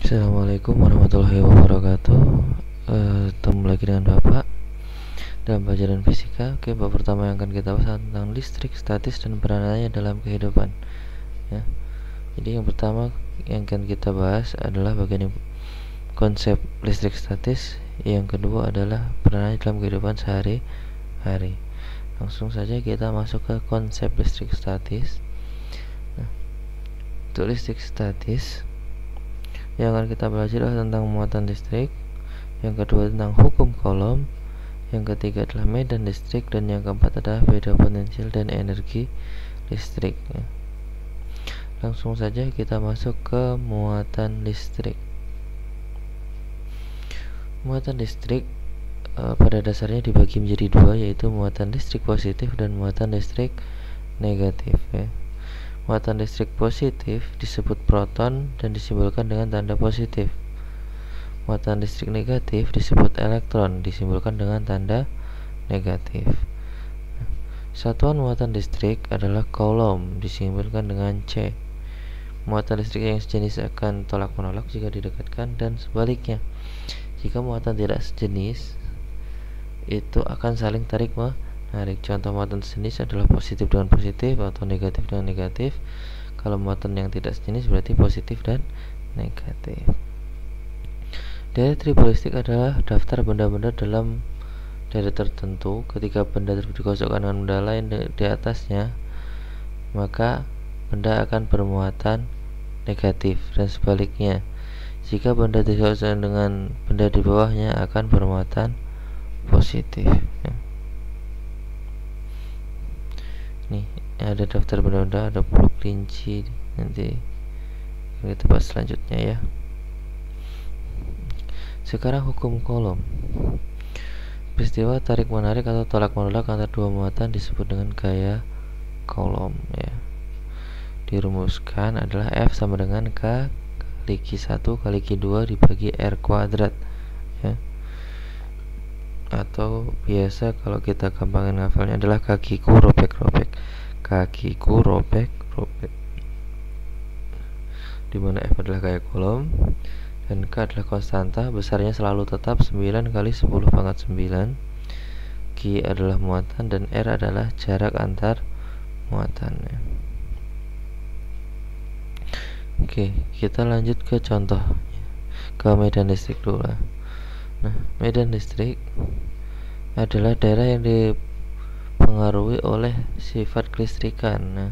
Assalamualaikum warahmatullahi wabarakatuh. Ketemu lagi dengan Bapak dalam pelajaran fisika. Oke, bab pertama yang akan kita bahas tentang listrik statis dan peranannya dalam kehidupan. Ya. Jadi yang pertama yang akan kita bahas adalah bagian konsep listrik statis. Yang kedua adalah peranannya dalam kehidupan sehari-hari. Langsung saja kita masuk ke konsep listrik statis. Nah, untuk listrik statis yang akan kita belajar adalah tentang muatan listrik, yang kedua tentang hukum Coulomb, yang ketiga adalah medan listrik, dan yang keempat adalah beda potensial dan energi listrik. Langsung saja kita masuk ke muatan listrik. Muatan listrik pada dasarnya dibagi menjadi dua, yaitu muatan listrik positif dan muatan listrik negatif. Muatan listrik positif disebut proton dan disimbolkan dengan tanda positif. Muatan listrik negatif disebut elektron, disimbolkan dengan tanda negatif. Satuan muatan listrik adalah Coulomb, disimbolkan dengan C. Muatan listrik yang sejenis akan tolak-menolak jika didekatkan, dan sebaliknya. Jika muatan tidak sejenis, itu akan saling tarik-menarik. Contoh muatan sejenis adalah positif dengan positif atau negatif dengan negatif. Kalau muatan yang tidak sejenis berarti positif dan negatif. Deret tribolistik adalah daftar benda-benda dalam deret tertentu. Ketika benda tersebut dikosongkan dengan benda lain di atasnya, maka benda akan bermuatan negatif, dan sebaliknya. Jika benda dikosongkan dengan benda di bawahnya akan bermuatan positif. Nih, ada daftar benda-benda, ada blok rinci, nanti kita bahas selanjutnya ya. Sekarang hukum Coulomb. Peristiwa tarik-menarik atau tolak-menolak antara dua muatan disebut dengan gaya Coulomb ya. Dirumuskan adalah F sama dengan K kali Q1 kali Q2 dibagi R kuadrat ya. Atau biasa kalau kita gampangin ngafalnya adalah kakiku robek-robek. Kakiku robek-robek. Dimana F adalah gaya Coulomb dan K adalah konstanta, besarnya selalu tetap 9 kali 10 pangkat 9. Q adalah muatan dan R adalah jarak antar muatannya. Oke, kita lanjut ke contoh, ke medan listrik dulu. Nah, medan listrik adalah daerah yang dipengaruhi oleh sifat kelistrikan. Nah,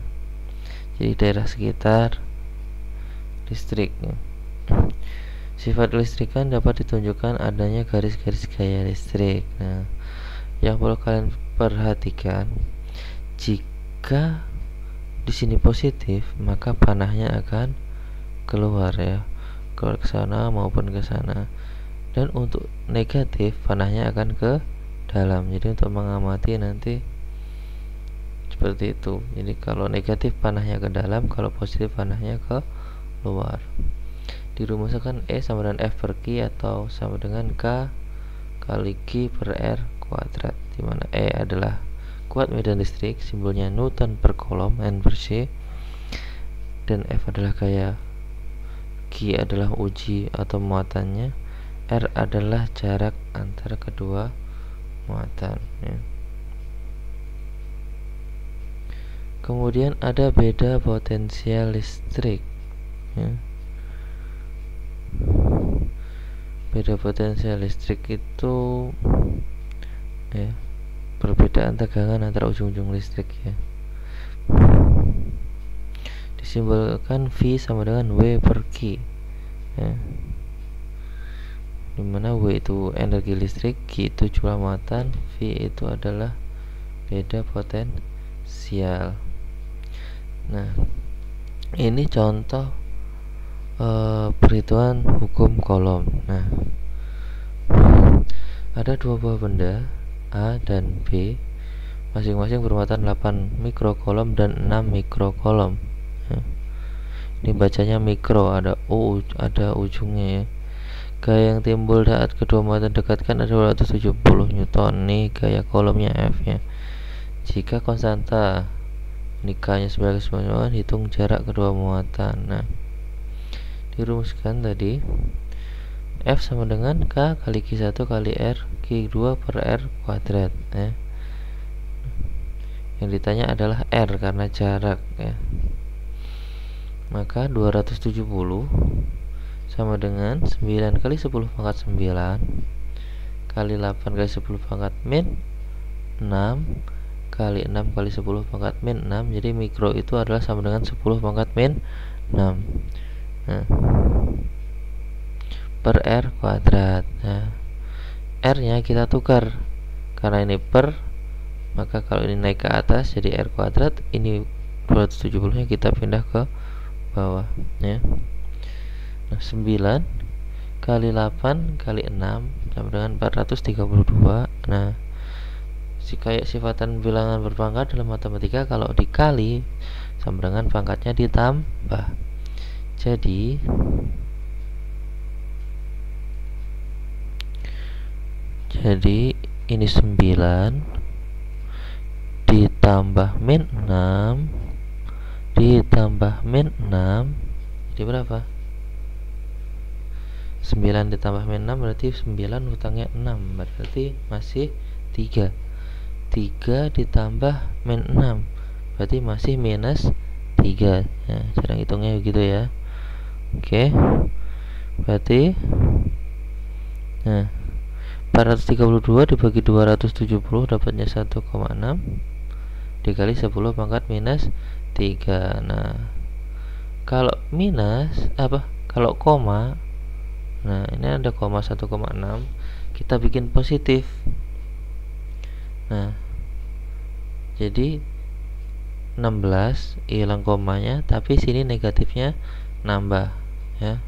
jadi daerah sekitar listrik. Sifat kelistrikan dapat ditunjukkan adanya garis-garis gaya listrik. Nah, yang perlu kalian perhatikan, jika di sini positif, maka panahnya akan keluar ya, keluar ke sana maupun ke sana. Dan untuk negatif, panahnya akan ke dalam. Jadi untuk mengamati nanti seperti itu. Jadi kalau negatif panahnya ke dalam, kalau positif panahnya ke luar. Dirumuskan E sama dengan F per Q atau sama dengan K kali Q per R kuadrat, dimana E adalah kuat medan listrik, simbolnya Newton per Coulomb, N per C, dan F adalah gaya, Q adalah uji atau muatannya, R adalah jarak antara kedua muatan ya. Kemudian ada beda potensial listrik ya. Beda potensial listrik itu ya, perbedaan tegangan antara ujung-ujung listrik ya. Disimbolkan V sama dengan W per Q ya. Dimana W itu energi listrik, Q itu jumlah muatan, V itu adalah beda potensial. Nah, ini contoh perhitungan hukum Coulomb. Nah, ada dua buah benda A dan B, masing-masing bermuatan 8 mikrocoulomb dan 6 mikrocoulomb ya. Ini bacanya mikro, ada U, ada ujungnya ya. Gaya yang timbul saat kedua muatan dekatkan adalah 270 Newton. Nih gaya Coulombnya F ya. Jika konstanta nikahnya sebagai semuanya, hitung jarak kedua muatan. Nah, dirumuskan tadi F sama dengan K kali Q1 kali R Q2 per R kuadrat ya. Yang ditanya adalah R karena jarak ya. Maka 270 sama dengan 9 kali 10 pangkat 9 kali 8 kali 10 pangkat min 6 kali 6 kali 10 pangkat min 6. Jadi mikro itu adalah sama dengan 10 pangkat min 6 nah, per R kuadrat. Nah, R nya kita tukar karena ini per, maka kalau ini naik ke atas jadi R kuadrat, ini 270 nya kita pindah ke bawah ya. Nah, 9 kali 8 kali 6 sama dengan 432. Nah, kayak sifatan bilangan berpangkat dalam matematika, kalau dikali sama dengan pangkatnya ditambah. Jadi ini 9 ditambah min 6 ditambah min 6 jadi berapa? 9 ditambah min 6 berarti 9 hutangnya 6, berarti masih 3 ditambah min 6 berarti masih minus 3 ya, cara hitungnya begitu ya. Oke, berarti nah 432 dibagi 270 dapatnya 1,6 dikali 10 pangkat minus 3. Nah, kalau minus kalau koma, nah ini ada koma 1,6, kita bikin positif. Nah, jadi 16 hilang komanya, tapi sini negatifnya nambah ya.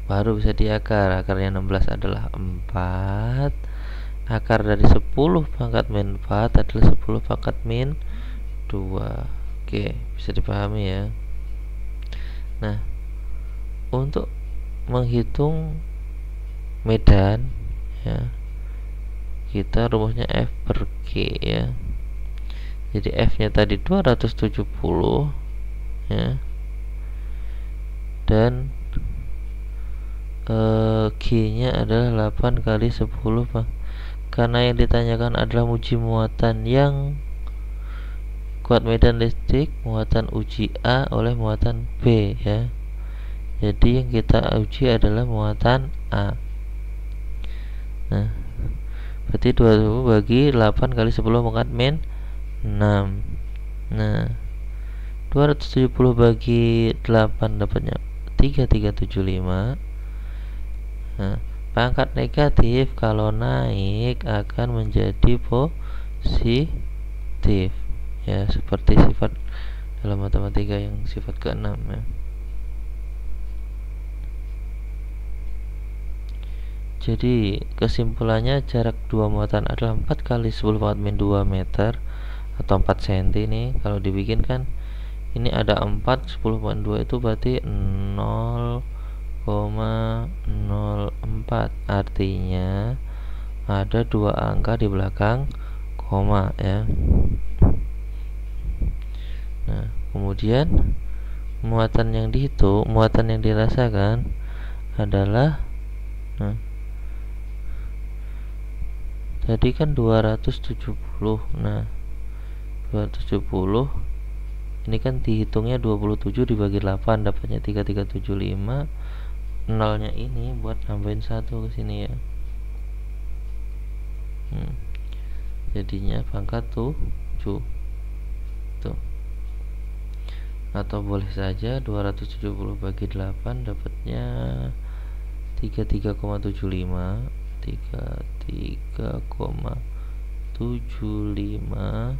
Baru bisa diakar. Akarnya 16 adalah 4. Akar dari 10 pangkat min 4 adalah 10 pangkat min 2. Oke, bisa dipahami ya. Nah, untuk menghitung medan ya, kita rumusnya F per G ya. Jadi F nya tadi 270 ya, dan G nya adalah 8 kali 10 karena yang ditanyakan adalah uji muatan yang kuat medan listrik, muatan uji A oleh muatan B ya. Jadi yang kita uji adalah muatan A. Nah, berarti 20 bagi 8 kali 10 pangkat min 6. Nah, 270 bagi 8 dapatnya 3375. Nah, pangkat negatif kalau naik akan menjadi positif ya, seperti sifat dalam matematika yang sifat ke-6 ya. Jadi kesimpulannya jarak dua muatan adalah 4 kali 10 pangkat min 2 meter atau 4 cm nih. Kalau dibikin kan ini ada 4, 10 pangkat 2 itu berarti 0,04, artinya ada 2 angka di belakang koma ya. Nah, kemudian muatan yang dihitung, muatan yang dirasakan adalah tadi kan 270. Nah, 270 ini kan dihitungnya 27 dibagi 8 dapatnya 3375. Nolnya ini buat nambahin 1 ke sini ya. Jadinya pangkat 7 tuh. Atau boleh saja 270 bagi 8 dapatnya 33,75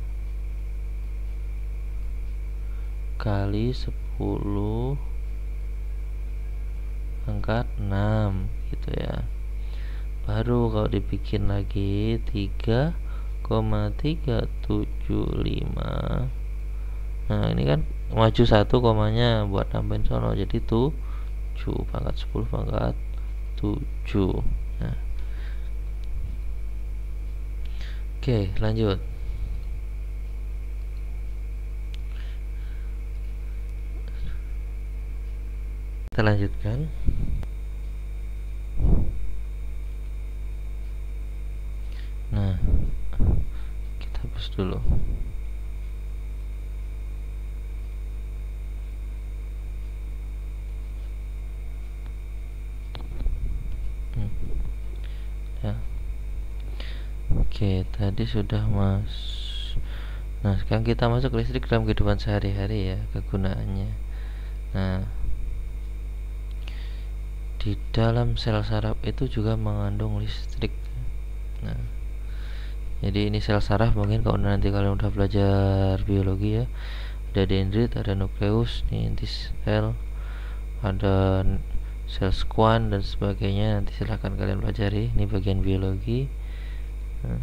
kali 10 pangkat 6 gitu ya. Baru kalau dibikin lagi 3,375. Nah, ini kan maju 1 komanya buat nambahin sono, jadi 7 pangkat 10 pangkat 7. Nah, oke, lanjut. kita lanjutkan. Nah, kita hapus dulu. Ya. Oke, tadi sudah Nah, sekarang kita masuk listrik dalam kehidupan sehari-hari ya, kegunaannya. Nah, di dalam sel saraf itu juga mengandung listrik. Nah, jadi ini sel saraf, mungkin kalau nanti kalian udah belajar biologi ya, ada dendrit, ada nukleus, nih inti sel, ada sel squam dan sebagainya. Nanti silahkan kalian pelajari, ini bagian biologi. Nah,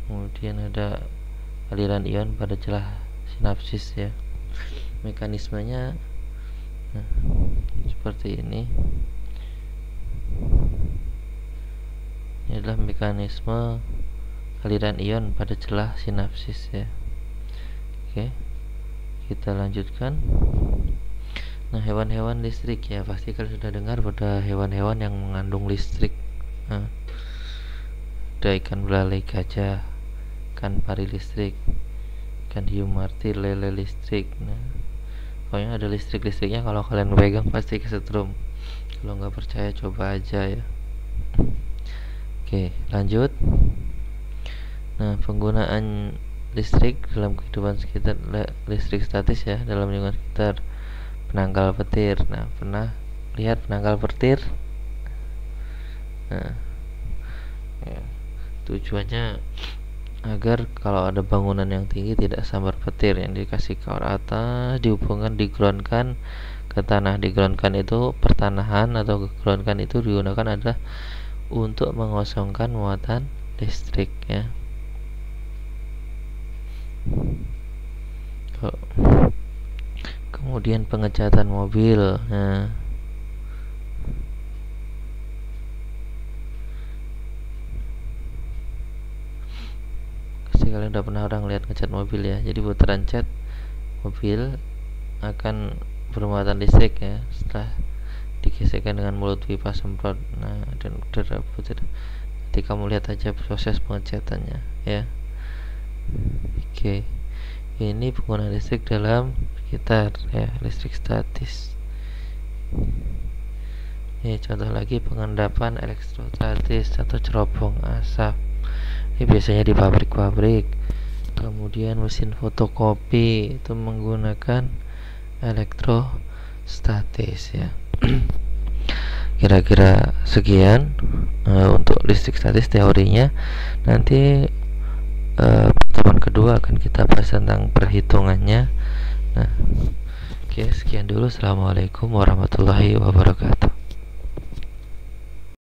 kemudian ada aliran ion pada celah sinapsis ya, mekanismenya seperti ini. Ini adalah mekanisme aliran ion pada celah sinapsis ya. Oke, kita lanjutkan. Nah, hewan-hewan listrik ya, pasti kalian sudah dengar pada hewan-hewan yang mengandung listrik. Nah, ada ikan belalai gajah, ikan pari listrik, ikan hiu martir, lele listrik. Nah, pokoknya ada listrik-listriknya, kalau kalian pegang pasti kesetrum. Kalau nggak percaya coba aja ya. Oke, lanjut. Nah, penggunaan listrik dalam kehidupan sekitar, listrik statis ya, dalam lingkungan sekitar. Penangkal petir. Nah, pernah lihat penangkal petir? Nah, ya, tujuannya agar kalau ada bangunan yang tinggi tidak sambar petir, yang dikasih ke arah atas, dihubungkan, digroundkan ke tanah. Digroundkan itu pertanahan, atau groundkan itu digunakan adalah untuk mengosongkan muatan listrik ya. Kemudian pengecatan mobil. Nah, pasti kalian udah pernah orang lihat ngecat mobil ya. Jadi putaran cat mobil akan bermuatan listrik ya, setelah digesekkan dengan mulut pipa semprot. Nah, dan udara putih. Nanti kamu lihat aja proses pengecatannya ya. Oke, ini penggunaan listrik dalam sekitar ya, listrik statis. Ini contoh lagi, pengendapan elektrostatis atau cerobong asap. Ini biasanya di pabrik-pabrik. Kemudian mesin fotokopi itu menggunakan elektrostatis ya. Kira-kira sekian untuk listrik statis teorinya. Nanti pertemuan kedua akan kita bahas tentang perhitungannya. Nah, oke, sekian dulu. Assalamualaikum warahmatullahi wabarakatuh.